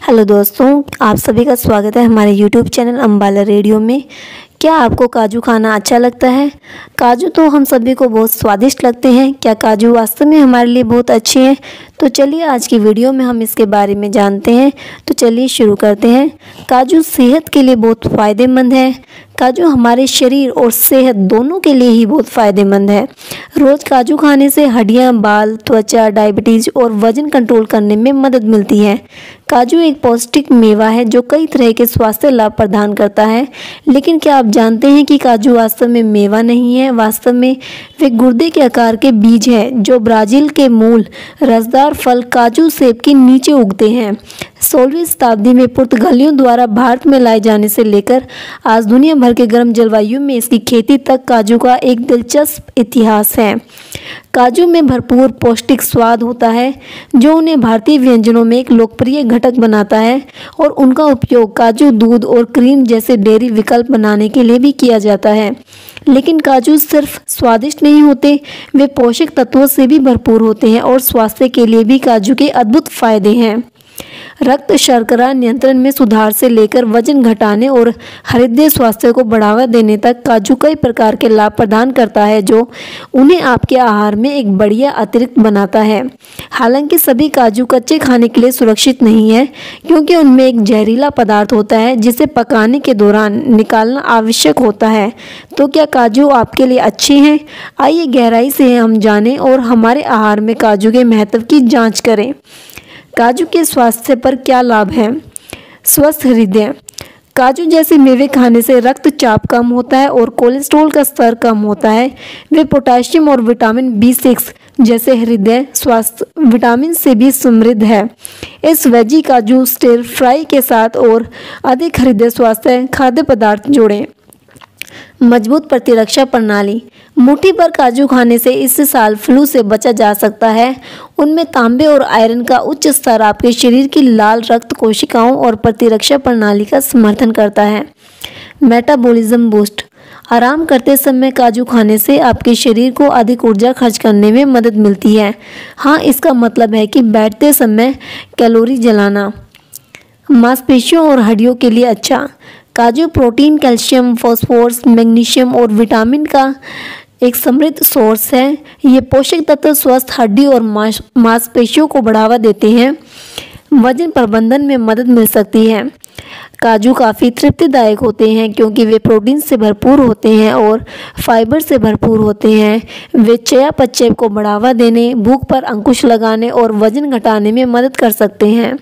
Hello दोस्तों, आप सभी का स्वागत है हमारे यूट्यूब चैनल अम्बाला रेडियो में। क्या आपको काजू खाना अच्छा लगता है? काजू तो हम सभी को बहुत स्वादिष्ट लगते हैं। क्या काजू वास्तव में हमारे लिए बहुत अच्छे हैं? तो चलिए आज की वीडियो में हम इसके बारे में जानते हैं। तो चलिए शुरू करते हैं। काजू सेहत के लिए बहुत फ़ायदेमंद है। काजू हमारे शरीर और सेहत दोनों के लिए ही बहुत फ़ायदेमंद है। रोज़ काजू खाने से हड्डियाँ, बाल, त्वचा, डायबिटीज़ और वज़न कंट्रोल करने में मदद मिलती है। काजू एक पौष्टिक मेवा है जो कई तरह के स्वास्थ्य लाभ प्रदान करता है। लेकिन क्या आप जानते हैं कि काजू वास्तव में मेवा नहीं है? वास्तव में वे गुर्दे के आकार के बीज हैं जो ब्राज़ील के मूल रसदार फल काजू सेब के नीचे उगते हैं। 16वीं शताब्दी में पुर्तगालियों द्वारा भारत में लाए जाने से लेकर आज दुनिया भर के गर्म जलवायु में इसकी खेती तक काजू का एक दिलचस्प इतिहास है। काजू में भरपूर पौष्टिक स्वाद होता है जो उन्हें भारतीय व्यंजनों में एक लोकप्रिय घटक बनाता है और उनका उपयोग काजू दूध और क्रीम जैसे डेयरी विकल्प बनाने के लिए भी किया जाता है। लेकिन काजू सिर्फ स्वादिष्ट नहीं होते, वे पोषक तत्वों से भी भरपूर होते हैं और स्वास्थ्य के लिए भी काजू के अद्भुत फायदे हैं। रक्त शर्करा नियंत्रण में सुधार से लेकर वजन घटाने और हृदय स्वास्थ्य को बढ़ावा देने तक काजू कई प्रकार के लाभ प्रदान करता है जो उन्हें आपके आहार में एक बढ़िया अतिरिक्त बनाता है। हालांकि सभी काजू कच्चे खाने के लिए सुरक्षित नहीं है क्योंकि उनमें एक जहरीला पदार्थ होता है जिसे पकाने के दौरान निकालना आवश्यक होता है। तो क्या काजू आपके लिए अच्छे हैं? आइए गहराई से हम जानें और हमारे आहार में काजू के महत्व की जाँच करें। काजू के स्वास्थ्य पर क्या लाभ हैं? स्वस्थ हृदय। काजू जैसे मेवे खाने से रक्तचाप कम होता है और कोलेस्ट्रॉल का स्तर कम होता है। वे पोटेशियम और विटामिन B6 जैसे हृदय स्वास्थ्य विटामिन से भी समृद्ध है। इस वेजी काजू स्टिर फ्राई के साथ और अधिक हृदय स्वास्थ्य खाद्य पदार्थ जोड़ें। मजबूत प्रतिरक्षा प्रणाली। मुट्ठी भर काजू खाने से इस साल फ्लू से बचा जा सकता है। उनमें तांबे और आयरन का उच्च स्तर आपके शरीर की लाल रक्त कोशिकाओं और प्रतिरक्षा प्रणाली का समर्थन करता है। Metabolism boost. आराम करते समय काजू खाने से आपके शरीर को अधिक ऊर्जा खर्च करने में मदद मिलती है। हाँ, इसका मतलब है कि बैठते समय कैलोरी जलाना। मांसपेशियों और हड्डियों के लिए अच्छा। काजू प्रोटीन, कैल्शियम, फास्फोरस, मैग्नीशियम और विटामिन का एक समृद्ध सोर्स है। ये पोषक तत्व स्वस्थ हड्डी और मांसपेशियों को बढ़ावा देते हैं। वजन प्रबंधन में मदद मिल सकती है। काजू काफ़ी तृप्तिदायक होते हैं क्योंकि वे प्रोटीन से भरपूर होते हैं और फाइबर से भरपूर होते हैं। वे चयापचय को बढ़ावा देने, भूख पर अंकुश लगाने और वजन घटाने में मदद कर सकते हैं।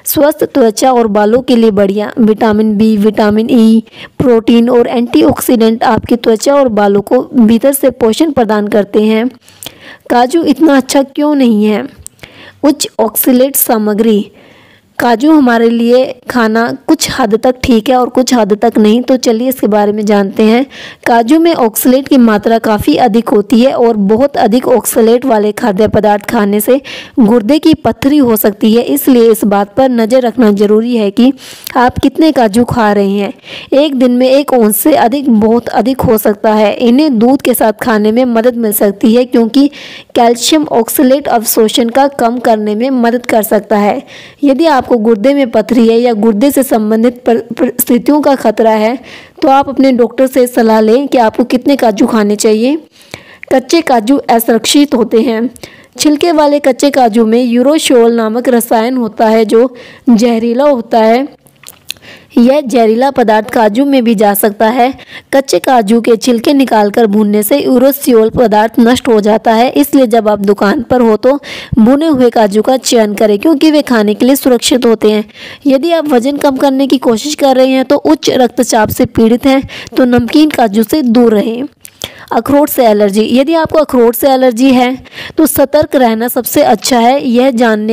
स्वस्थ त्वचा और बालों के लिए बढ़िया। Vitamin B, vitamin E, protein और एंटीऑक्सीडेंट आपकी त्वचा और बालों को भीतर से पोषण प्रदान करते हैं। काजू इतना अच्छा क्यों नहीं है? उच्च ऑक्सलेट सामग्री। काजू हमारे लिए खाना कुछ हद तक ठीक है और कुछ हद तक नहीं। तो चलिए इसके बारे में जानते हैं। काजू में ऑक्सलेट की मात्रा काफ़ी अधिक होती है और बहुत अधिक ऑक्सलेट वाले खाद्य पदार्थ खाने से गुर्दे की पथरी हो सकती है। इसलिए इस बात पर नज़र रखना जरूरी है कि आप कितने काजू खा रहे हैं। एक दिन में 1 औंस से अधिक बहुत अधिक हो सकता है। इन्हें दूध के साथ खाने में मदद मिल सकती है क्योंकि कैल्शियम ऑक्सलेट अवशोषण का कम करने में मदद कर सकता है। यदि आपको गुर्दे में पथरी है या गुर्दे से संबंधित परिस्थितियों का खतरा है तो आप अपने डॉक्टर से सलाह लें कि आपको कितने काजू खाने चाहिए। कच्चे काजू असुरक्षित होते हैं। छिलके वाले कच्चे काजू में यूरोशोल नामक रसायन होता है जो जहरीला होता है। यह जहरीला पदार्थ काजू में भी जा सकता है। कच्चे काजू के छिलके निकालकर भूनने से यूरोसियोल पदार्थ नष्ट हो जाता है। इसलिए जब आप दुकान पर हो तो भुने हुए काजू का चयन करें क्योंकि वे खाने के लिए सुरक्षित होते हैं। यदि आप वजन कम करने की कोशिश कर रहे हैं तो उच्च रक्तचाप से पीड़ित हैं तो नमकीन काजू से दूर रहें। अखरोट से एलर्जी। यदि आपको अखरोट से एलर्जी है तो सतर्क रहना सबसे अच्छा है। यह जान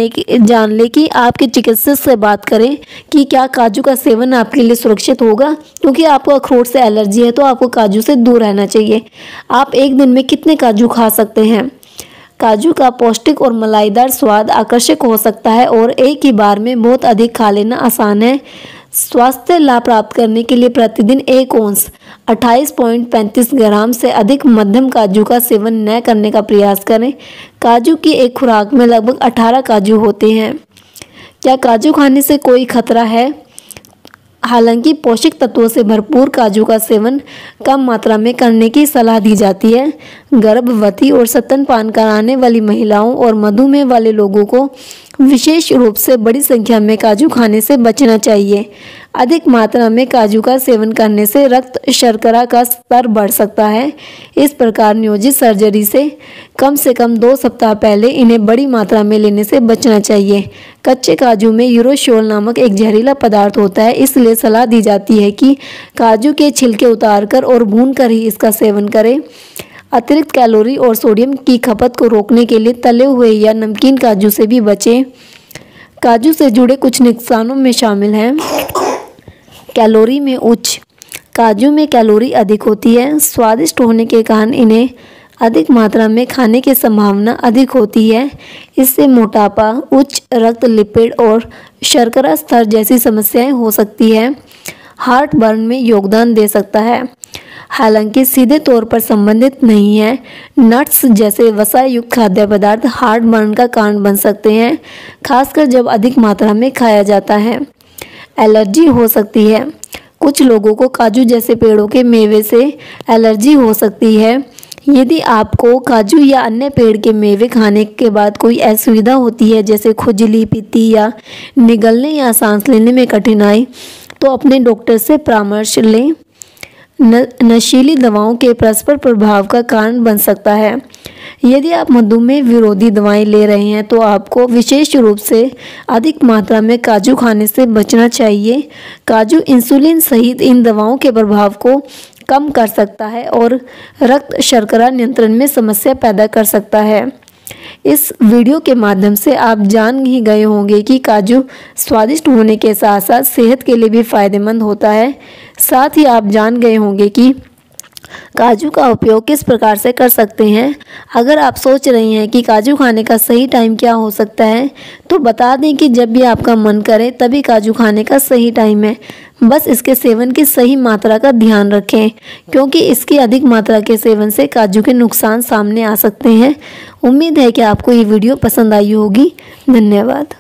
लें कि आपके चिकित्सक से बात करें कि क्या काजू का सेवन आपके लिए सुरक्षित होगा। क्योंकि आपको अखरोट से एलर्जी है तो आपको काजू से दूर रहना चाहिए। आप एक दिन में कितने काजू खा सकते हैं? काजू का पौष्टिक और मलाईदार स्वाद आकर्षक हो सकता है और एक ही बार में बहुत अधिक खा लेना आसान है। स्वास्थ्य लाभ प्राप्त करने के लिए प्रतिदिन 1 औंस 28.35 ग्राम से अधिक मध्यम काजू का सेवन न करने का प्रयास करें। काजू की एक खुराक में लगभग 18 काजू होते हैं। क्या काजू खाने से कोई खतरा है? हालांकि पोषक तत्वों से भरपूर काजू का सेवन कम मात्रा में करने की सलाह दी जाती है। गर्भवती और स्तनपान कराने वाली महिलाओं और मधुमेह वाले लोगों को विशेष रूप से बड़ी संख्या में काजू खाने से बचना चाहिए। अधिक मात्रा में काजू का सेवन करने से रक्त शर्करा का स्तर बढ़ सकता है। इस प्रकार नियोजित सर्जरी से कम 2 सप्ताह पहले इन्हें बड़ी मात्रा में लेने से बचना चाहिए। कच्चे काजू में यूरोशोल नामक एक जहरीला पदार्थ होता है, इसलिए सलाह दी जाती है कि काजू के छिलके उतारकर और भूनकर ही इसका सेवन करें। अतिरिक्त कैलोरी और सोडियम की खपत को रोकने के लिए तले हुए या नमकीन काजू से भी बचें। काजू से जुड़े कुछ नुकसानों में शामिल हैं कैलोरी में उच्च। काजू में कैलोरी अधिक होती है। स्वादिष्ट होने के कारण इन्हें अधिक मात्रा में खाने की संभावना अधिक होती है। इससे मोटापा, उच्च रक्त लिपिड और शर्करा स्तर जैसी समस्याएं हो सकती है। हार्ट बर्न में योगदान दे सकता है, हालांकि सीधे तौर पर संबंधित नहीं है। नट्स जैसे वसा युक्त खाद्य पदार्थ हार्ट बर्न का कारण बन सकते हैं, खासकर जब अधिक मात्रा में खाया जाता है। एलर्जी हो सकती है। कुछ लोगों को काजू जैसे पेड़ों के मेवे से एलर्जी हो सकती है। यदि आपको काजू या अन्य पेड़ के मेवे खाने के बाद कोई असुविधा होती है, जैसे खुजली, पित्ती या निगलने या सांस लेने में कठिनाई, तो अपने डॉक्टर से परामर्श लें। नशीली दवाओं के परस्पर प्रभाव का कारण बन सकता है। यदि आप मधुमेह विरोधी दवाएं ले रहे हैं तो आपको विशेष रूप से अधिक मात्रा में काजू खाने से बचना चाहिए। काजू इंसुलिन सहित इन दवाओं के प्रभाव को कम कर सकता है और रक्त शर्करा नियंत्रण में समस्या पैदा कर सकता है। इस वीडियो के माध्यम से आप जान ही गए होंगे कि काजू स्वादिष्ट होने के साथ साथ सेहत के लिए भी फायदेमंद होता है। साथ ही आप जान गए होंगे कि काजू का उपयोग किस प्रकार से कर सकते हैं। अगर आप सोच रहे हैं कि काजू खाने का सही टाइम क्या हो सकता है, तो बता दें कि जब भी आपका मन करे तभी काजू खाने का सही टाइम है। बस इसके सेवन की सही मात्रा का ध्यान रखें, क्योंकि इसकी अधिक मात्रा के सेवन से काजू के नुकसान सामने आ सकते हैं। उम्मीद है कि आपको ये वीडियो पसंद आई होगी। धन्यवाद।